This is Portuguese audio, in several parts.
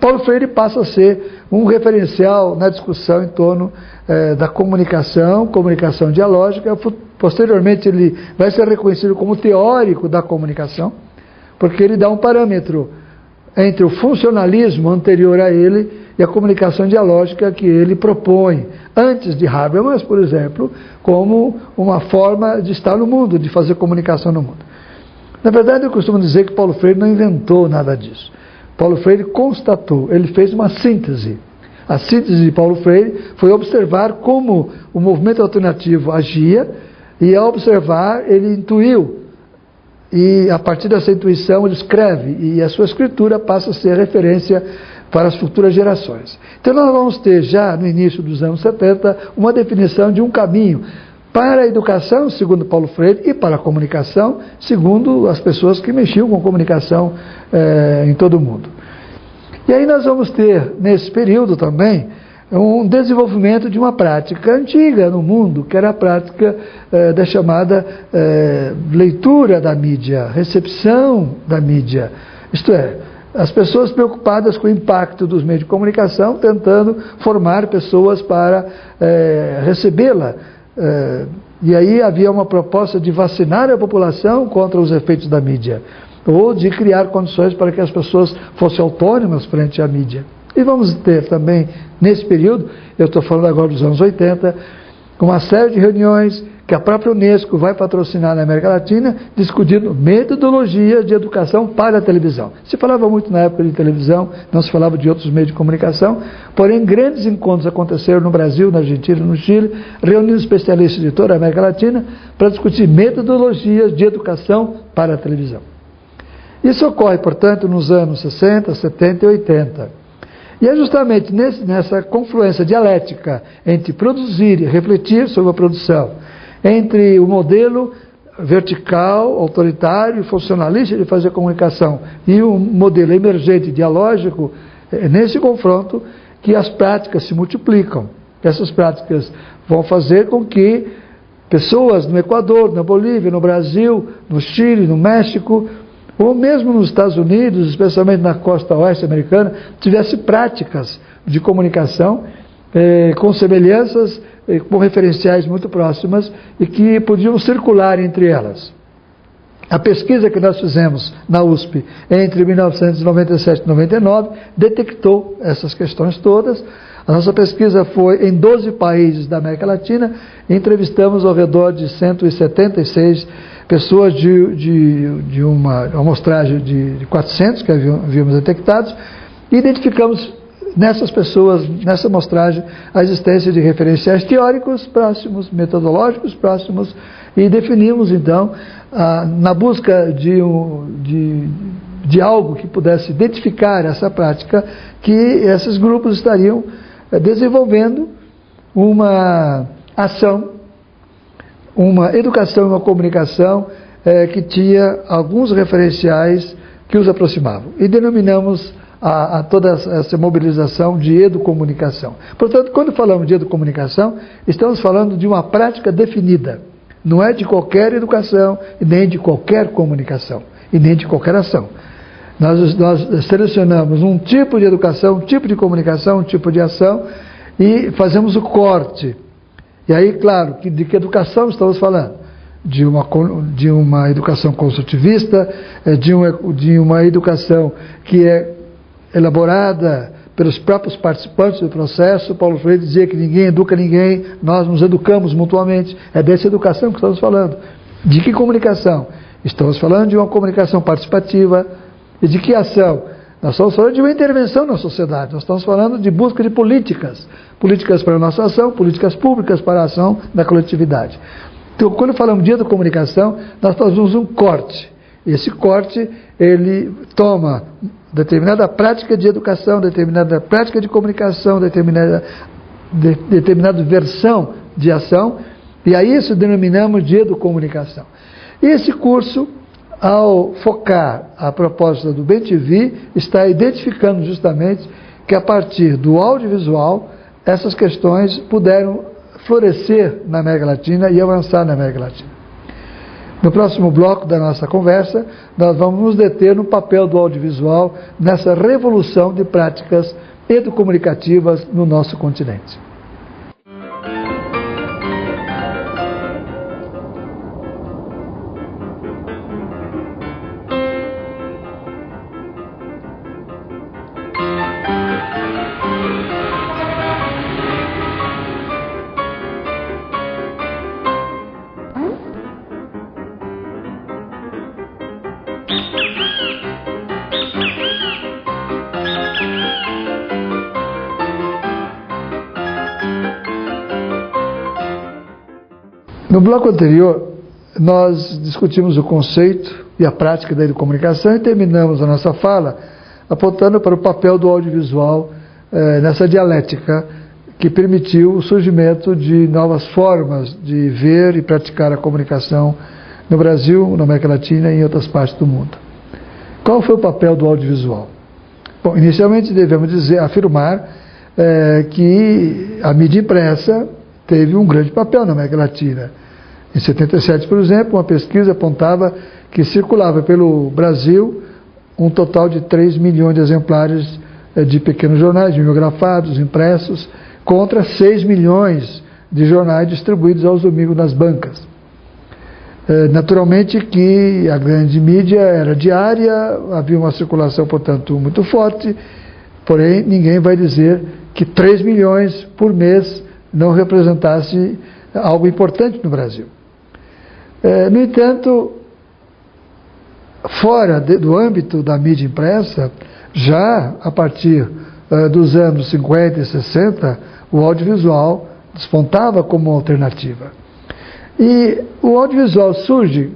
Paulo Freire passa a ser um referencial na discussão em torno da comunicação dialógica. Posteriormente ele vai ser reconhecido como teórico da comunicação, porque ele dá um parâmetro entre o funcionalismo anterior a ele e a comunicação dialógica que ele propõe, antes de Habermas, por exemplo, como uma forma de estar no mundo, de fazer comunicação no mundo. Na verdade, eu costumo dizer que Paulo Freire não inventou nada disso. Paulo Freire constatou, ele fez uma síntese. A síntese de Paulo Freire foi observar como o movimento alternativo agia, e ao observar, ele intuiu, e a partir dessa intuição ele escreve, e a sua escritura passa a ser referência para as futuras gerações. Então nós vamos ter já no início dos anos 70 uma definição de um caminho para a educação, segundo Paulo Freire, e para a comunicação, segundo as pessoas que mexiam com comunicação em todo o mundo. E aí nós vamos ter, nesse período também, um desenvolvimento de uma prática antiga no mundo, que era a prática da chamada leitura da mídia, recepção da mídia. Isto é, as pessoas preocupadas com o impacto dos meios de comunicação, tentando formar pessoas para recebê-la. E aí havia uma proposta de vacinar a população contra os efeitos da mídia, ou de criar condições para que as pessoas fossem autônomas frente à mídia. E vamos ter também, nesse período, eu estou falando agora dos anos 80, uma série de reuniões que a própria Unesco vai patrocinar na América Latina, discutindo metodologia de educação para a televisão. Se falava muito na época de televisão, não se falava de outros meios de comunicação, porém grandes encontros aconteceram no Brasil, na Argentina, no Chile, reunindo especialistas de toda a América Latina para discutir metodologias de educação para a televisão. Isso ocorre, portanto, nos anos 60, 70 e 80. E é justamente nessa confluência dialética entre produzir e refletir sobre a produção, entre o modelo vertical, autoritário, funcionalista de fazer comunicação e o modelo emergente, dialógico, nesse confronto que as práticas se multiplicam. Essas práticas vão fazer com que pessoas no Equador, na Bolívia, no Brasil, no Chile, no México, ou mesmo nos Estados Unidos, especialmente na costa oeste americana, tivesse práticas de comunicação com semelhanças, com referenciais muito próximas e que podiam circular entre elas. A pesquisa que nós fizemos na USP entre 1997 e 99 detectou essas questões todas. A nossa pesquisa foi em 12 países da América Latina, e entrevistamos ao redor de 176 pessoas de uma amostragem de 400 que havíamos detectados, e identificamos nessas pessoas, nessa amostragem, a existência de referenciais teóricos próximos, metodológicos próximos, e definimos então, na busca de algo que pudesse identificar essa prática, que esses grupos estariam desenvolvendo uma ação, uma educação e uma comunicação que tinha alguns referenciais que os aproximavam. E denominamos a toda essa mobilização de educomunicação. Portanto, quando falamos de educomunicação, estamos falando de uma prática definida. Não é de qualquer educação, e nem de qualquer comunicação, e nem de qualquer ação. Nós selecionamos um tipo de educação, um tipo de comunicação, um tipo de ação, e fazemos o corte. E aí, claro, de que educação estamos falando? De uma educação construtivista, de uma educação que é elaborada pelos próprios participantes do processo. Paulo Freire dizia que ninguém educa ninguém, nós nos educamos mutuamente. É dessa educação que estamos falando. De que comunicação? Estamos falando de uma comunicação participativa. E de que ação? Nós estamos falando de uma intervenção na sociedade, nós estamos falando de busca de políticas para a nossa ação, políticas públicas para a ação da coletividade. Então, quando falamos de educomunicação, nós fazemos um corte. Esse corte, ele toma determinada prática de educação, determinada prática de comunicação, determinada versão de ação, e a isso denominamos de educomunicação. E esse curso, ao focar a proposta do BEM-TV, está identificando justamente que a partir do audiovisual, essas questões puderam florescer na América Latina e avançar na América Latina. No próximo bloco da nossa conversa, nós vamos nos deter no papel do audiovisual nessa revolução de práticas educomunicativas no nosso continente. No bloco anterior, nós discutimos o conceito e a prática da educomunicação e terminamos a nossa fala apontando para o papel do audiovisual nessa dialética que permitiu o surgimento de novas formas de ver e praticar a comunicação no Brasil, na América Latina e em outras partes do mundo. Qual foi o papel do audiovisual? Bom, inicialmente devemos afirmar que a mídia impressa teve um grande papel na América Latina. Em 77, por exemplo, uma pesquisa apontava que circulava pelo Brasil um total de 3 milhões de exemplares de pequenos jornais, mimeografados, impressos, contra 6 milhões de jornais distribuídos aos domingos nas bancas. Naturalmente que a grande mídia era diária, havia uma circulação, portanto, muito forte, porém ninguém vai dizer que 3 milhões por mês não representasse algo importante no Brasil. No entanto, fora do âmbito da mídia impressa, já a partir dos anos 50 e 60, o audiovisual despontava como alternativa. E o audiovisual surge,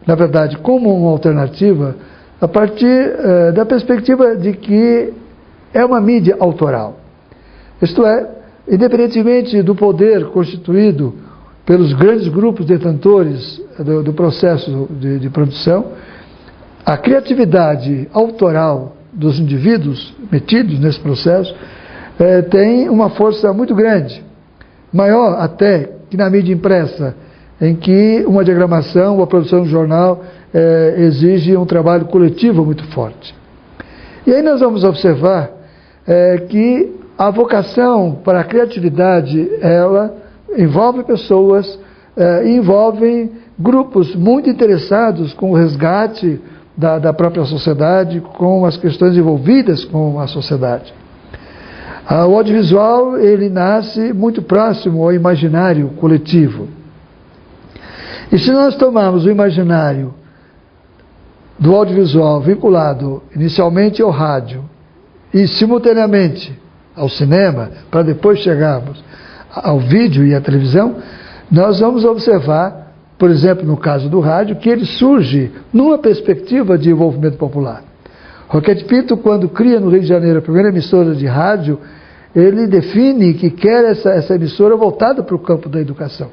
na verdade, como uma alternativa a partir da perspectiva de que é uma mídia autoral. Isto é, independentemente do poder constituído pelos grandes grupos detentores do processo de produção, a criatividade autoral dos indivíduos metidos nesse processo tem uma força muito grande, maior até que na mídia impressa, em que uma diagramação ou a produção de jornal exige um trabalho coletivo muito forte. E aí nós vamos observar que a vocação para a criatividade, ela envolve pessoas, envolve grupos muito interessados com o resgate da própria sociedade, com as questões envolvidas com a sociedade. O audiovisual, ele nasce muito próximo ao imaginário coletivo. E se nós tomarmos o imaginário do audiovisual vinculado inicialmente ao rádio e simultaneamente ao cinema, para depois chegarmos ao vídeo e à televisão, nós vamos observar, por exemplo, no caso do rádio, que ele surge numa perspectiva de envolvimento popular. Roquete Pinto, quando cria no Rio de Janeiro a primeira emissora de rádio, ele define que quer essa emissora voltada para o campo da educação.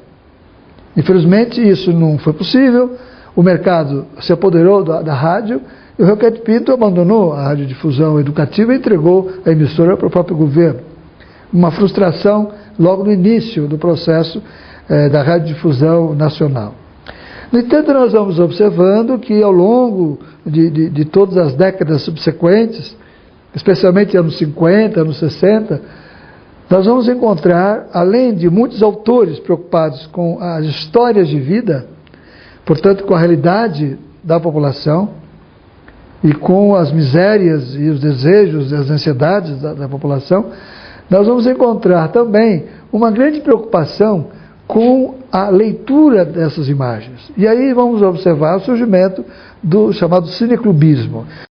Infelizmente, isso não foi possível, o mercado se apoderou da rádio, e o Roquete Pinto abandonou a radiodifusão educativa e entregou a emissora para o próprio governo. Uma frustração logo no início do processo da radiodifusão nacional. No entanto, nós vamos observando que ao longo de todas as décadas subsequentes, especialmente anos 50, anos 60, nós vamos encontrar, além de muitos autores preocupados com as histórias de vida, portanto com a realidade da população, e com as misérias e os desejos e as ansiedades da população, nós vamos encontrar também uma grande preocupação com a leitura dessas imagens. E aí vamos observar o surgimento do chamado cineclubismo.